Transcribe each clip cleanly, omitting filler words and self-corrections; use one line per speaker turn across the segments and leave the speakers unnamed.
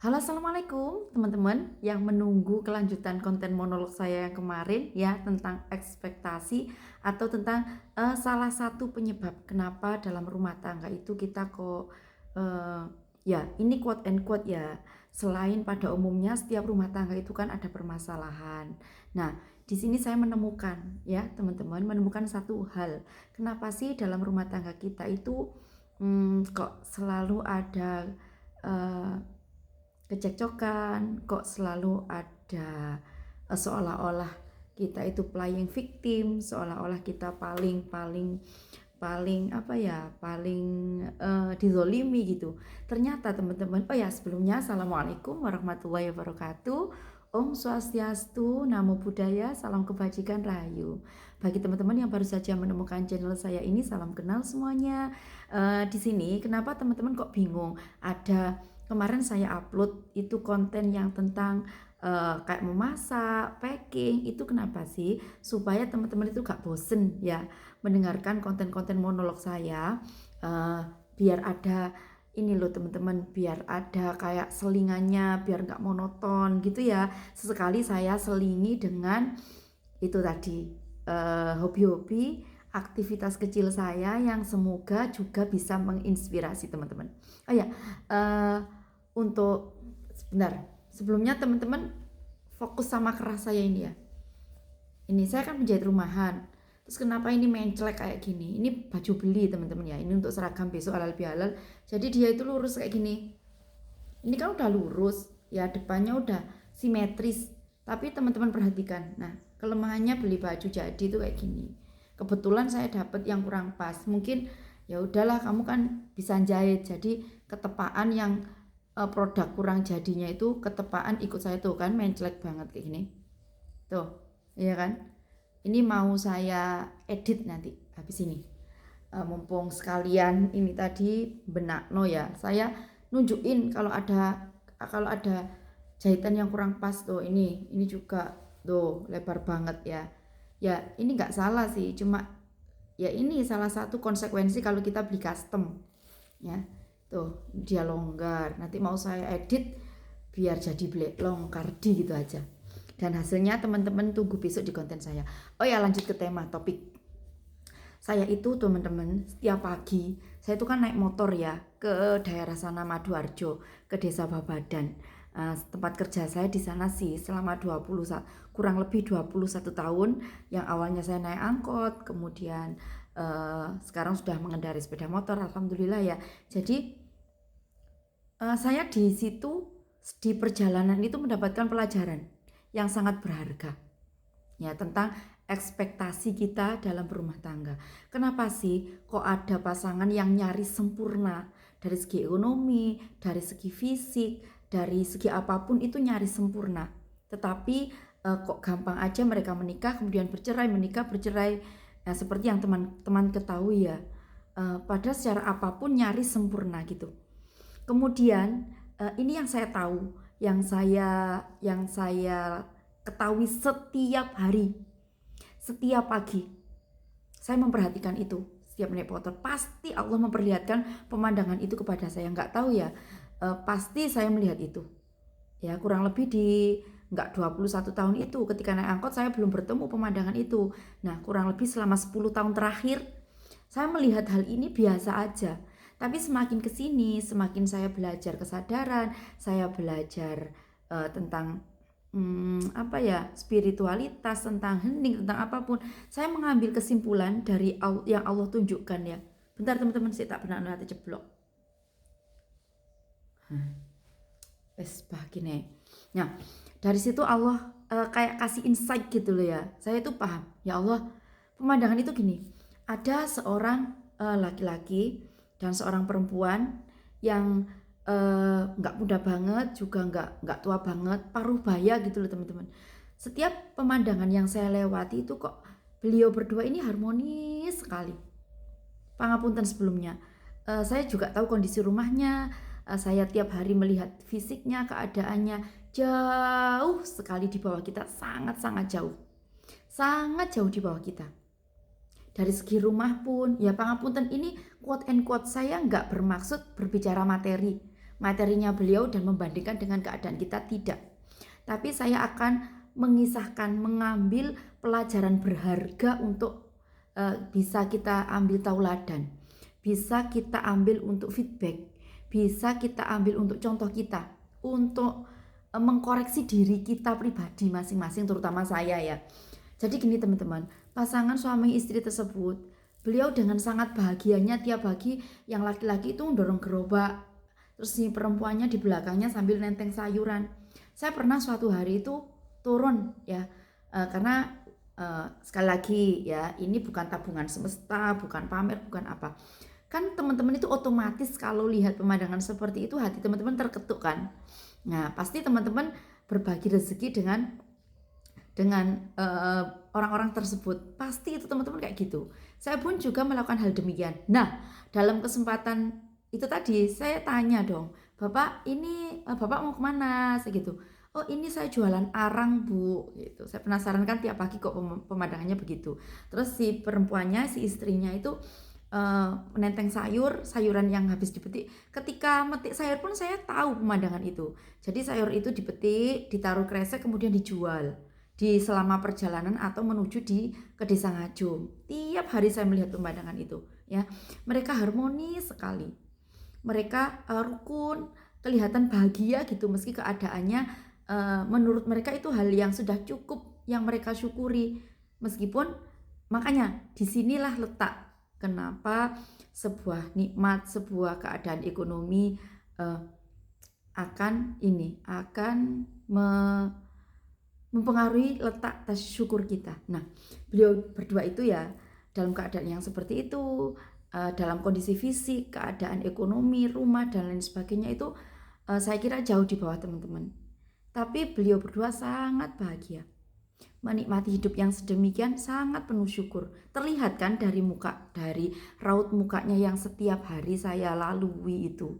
Halo, assalamualaikum teman-teman yang menunggu kelanjutan konten monolog saya yang kemarin ya tentang ekspektasi atau tentang salah satu penyebab kenapa dalam rumah tangga itu kita kok eh, ya ini quote and quote ya, selain pada umumnya setiap rumah tangga itu kan ada permasalahan. Nah, di sini saya menemukan ya teman-teman menemukan satu hal, kenapa sih dalam rumah tangga kita itu kok selalu ada eh, kecekcokan, kok selalu ada seolah-olah kita itu playing victim, seolah-olah kita paling paling paling apa ya, paling dizolimi gitu. Ternyata teman-teman, oh ya sebelumnya assalamualaikum warahmatullahi wabarakatuh. Om Swastiastu, Namo Buddhaya, salam kebajikan rahayu. Bagi teman-teman yang baru saja menemukan channel saya ini, salam kenal semuanya. Di sini kenapa teman-teman kok bingung? Ada kemarin saya upload itu konten yang tentang kayak memasak, packing, itu kenapa sih? Supaya teman-teman itu gak bosen ya mendengarkan konten-konten monolog saya, uh, biar ada ini loh teman-teman, biar ada kayak selingannya, biar nggak monoton gitu ya. Sesekali saya selingi dengan itu tadi, hobi-hobi aktivitas kecil saya yang semoga juga bisa menginspirasi teman-teman. Oh ya, untuk sebentar sebelumnya teman-teman fokus sama keras saya ini ya. Ini saya kan menjahit rumahan. Terus kenapa ini menclek kayak gini? Ini baju beli teman-teman ya. Ini untuk seragam besok halal bihalal. Jadi dia itu lurus kayak gini. Ini kan udah lurus, ya depannya udah simetris. Tapi teman-teman perhatikan. Nah, kelemahannya beli baju jadi itu kayak gini. Kebetulan saya dapat yang kurang pas. Mungkin ya udahlah kamu kan bisa jahit. Jadi ketepaan yang produk kurang jadinya itu ketepaan ikut saya tuh kan menclek banget kayak gini. Tuh, iya kan? Ini mau saya edit nanti habis ini. Mumpung sekalian ini tadi benakno ya. Saya nunjukin kalau ada jahitan yang kurang pas tuh ini juga tuh lebar banget ya. Ya, ini nggak salah sih, cuma ya ini salah satu konsekuensi kalau kita beli custom ya. Tuh, dia longgar. Nanti mau saya edit biar jadi black long cardi gitu aja. Dan hasilnya teman-teman tunggu besok di konten saya. Oh ya, lanjut ke tema topik. Saya itu teman-teman setiap pagi saya itu kan naik motor ya ke daerah sana Maduarjo, ke desa Babadan. Tempat kerja saya di sana sih selama kurang lebih 21 tahun. Yang awalnya saya naik angkot, kemudian sekarang sudah mengendarai sepeda motor, alhamdulillah ya. Jadi saya di situ di perjalanan itu mendapatkan pelajaran yang sangat berharga ya tentang ekspektasi kita dalam berumah tangga. Kenapa sih kok ada pasangan yang nyaris sempurna dari segi ekonomi, dari segi fisik, dari segi apapun itu nyaris sempurna. Tetapi kok gampang aja mereka menikah kemudian bercerai, menikah bercerai. Nah, seperti yang teman-teman ketahui ya. Padahal secara apapun nyaris sempurna gitu. Kemudian ini yang saya tahu, yang saya ketahui setiap hari, setiap pagi. Saya memperhatikan itu. Setiap naik motor pasti Allah memperlihatkan pemandangan itu kepada saya. Nggak tahu ya, pasti saya melihat itu. Ya kurang lebih di nggak 21 tahun itu ketika naik angkot saya belum bertemu pemandangan itu. Nah kurang lebih selama 10 tahun terakhir saya melihat hal ini biasa aja. Tapi semakin kesini, semakin saya belajar kesadaran, saya belajar tentang apa ya, spiritualitas, tentang hening, tentang apapun. Saya mengambil kesimpulan dari yang Allah tunjukkan ya. Bentar teman-teman, saya tak pernah nanti ceblok. Begini. Nah, dari situ Allah kayak kasih insight gitu loh ya. Saya itu paham, ya Allah, pemandangan itu gini. Ada seorang laki-laki dan seorang perempuan yang nggak muda banget, juga nggak tua banget, paruh baya gitu loh teman-teman. Setiap pemandangan yang saya lewati itu kok beliau berdua ini harmonis sekali. Pangapunten sebelumnya. Saya juga tahu kondisi rumahnya. Saya tiap hari melihat fisiknya, keadaannya jauh sekali di bawah kita, sangat-sangat jauh. Sangat jauh di bawah kita. Dari segi rumah pun, ya pangapunten ini quote and quote saya nggak bermaksud berbicara materi. materinya beliau dan membandingkan dengan keadaan kita, tidak. Tapi saya akan mengisahkan, mengambil pelajaran berharga untuk bisa kita ambil tauladan, bisa kita ambil untuk feedback, bisa kita ambil untuk contoh kita, untuk mengkoreksi diri kita pribadi masing-masing, terutama saya ya. Jadi gini teman-teman, pasangan suami istri tersebut, beliau dengan sangat bahagianya tiap pagi yang laki-laki itu dorong gerobak, terus si perempuannya di belakangnya sambil nenteng sayuran. Saya pernah suatu hari itu turun ya, karena sekali lagi ya, ini bukan tabungan semesta, bukan pamer, bukan apa. Kan teman-teman itu otomatis kalau lihat pemandangan seperti itu hati teman-teman terketuk kan. Nah pasti teman-teman berbagi rezeki dengan orang-orang tersebut, pasti itu teman-teman kayak gitu. Saya pun juga melakukan hal demikian. Nah dalam kesempatan itu tadi saya tanya dong, Bapak ini Bapak mau kemana segitu. Oh ini saya jualan arang bu gitu. Saya penasaran kan tiap pagi kok pemandangannya begitu. Terus si perempuannya, si istrinya itu menenteng sayuran yang habis dipetik. Ketika metik sayur pun saya tahu pemandangan itu. Jadi sayur itu dipetik, ditaruh kresek, kemudian dijual di selama perjalanan atau menuju ke desa Ngajum. Tiap hari saya melihat pemandangan itu ya. Mereka harmonis sekali, mereka rukun, kelihatan bahagia gitu, meski keadaannya menurut mereka itu hal yang sudah cukup yang mereka syukuri. Meskipun makanya disinilah letak kenapa sebuah nikmat, sebuah keadaan ekonomi akan mempengaruhi letak tas syukur kita. Nah beliau berdua itu ya dalam keadaan yang seperti itu, dalam kondisi fisik, keadaan ekonomi, rumah dan lain sebagainya itu saya kira jauh di bawah teman-teman. Tapi beliau berdua sangat bahagia, menikmati hidup yang sedemikian, sangat penuh syukur. Terlihat kan dari raut mukanya yang setiap hari saya lalui itu.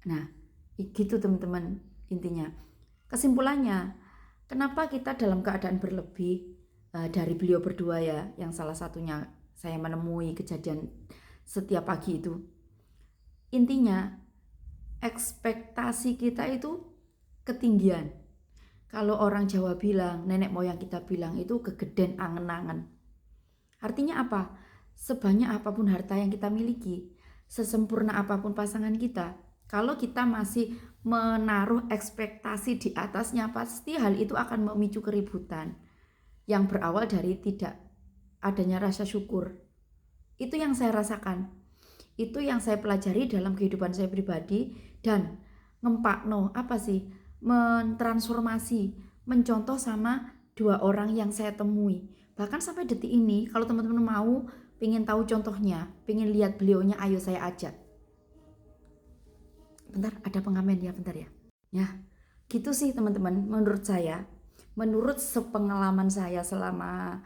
Nah gitu teman-teman, intinya kesimpulannya, kenapa kita dalam keadaan berlebih dari beliau berdua ya, yang salah satunya saya menemui kejadian setiap pagi itu. Intinya ekspektasi kita itu ketinggian. Kalau orang Jawa bilang, nenek moyang kita bilang itu kegeden angen-angen. Artinya apa? Sebanyak apapun harta yang kita miliki, sesempurna apapun pasangan kita, kalau kita masih menaruh ekspektasi di atasnya, pasti hal itu akan memicu keributan yang berawal dari tidak adanya rasa syukur. Itu yang saya rasakan, itu yang saya pelajari dalam kehidupan saya pribadi, dan mentransformasi, mencontoh sama 2 orang yang saya temui. Bahkan sampai detik ini kalau teman-teman mau pengen tahu contohnya, pengen lihat beliaunya, ayo saya ajak. Bentar, ada pengamen ya, bentar ya. Ya, gitu sih teman-teman, menurut saya, menurut sepengalaman saya selama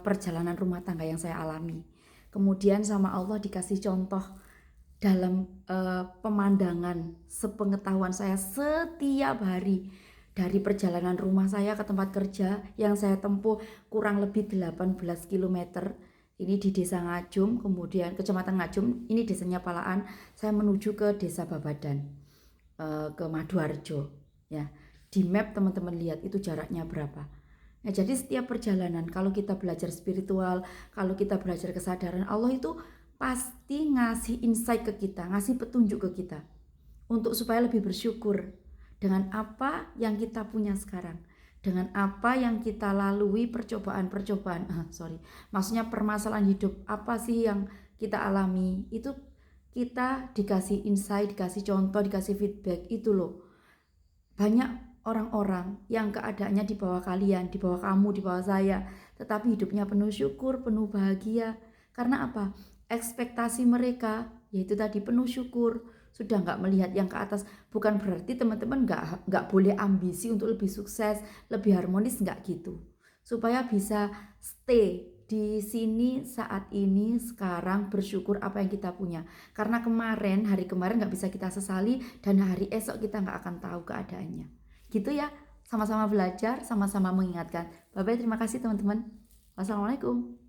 perjalanan rumah tangga yang saya alami. Kemudian sama Allah dikasih contoh dalam pemandangan sepengetahuan saya setiap hari, dari perjalanan rumah saya ke tempat kerja yang saya tempuh kurang lebih 18 km. Ini di desa Ngajum, kemudian kecamatan Ngajum, ini desanya Palaan. Saya menuju ke desa Babadan, ke Maduarjo ya. Di map teman-teman lihat itu jaraknya berapa. Nah, jadi setiap perjalanan kalau kita belajar spiritual, kalau kita belajar kesadaran, Allah itu pasti ngasih insight ke kita, ngasih petunjuk ke kita untuk supaya lebih bersyukur dengan apa yang kita punya sekarang, dengan apa yang kita lalui, maksudnya permasalahan hidup apa sih yang kita alami, itu kita dikasih insight, dikasih contoh, dikasih feedback. Itu loh, banyak orang-orang yang keadaannya di bawah kalian, di bawah kamu, di bawah saya, tetapi hidupnya penuh syukur, penuh bahagia. Karena apa? Ekspektasi mereka yaitu tadi penuh syukur, sudah nggak melihat yang ke atas. Bukan berarti teman-teman nggak boleh ambisi untuk lebih sukses, lebih harmonis, nggak gitu. Supaya bisa stay di sini saat ini sekarang, bersyukur apa yang kita punya. Karena hari kemarin nggak bisa kita sesali, dan hari esok kita nggak akan tahu keadaannya. Gitu ya, sama-sama belajar, sama-sama mengingatkan. Bye-bye, terima kasih teman-teman. Wassalamualaikum.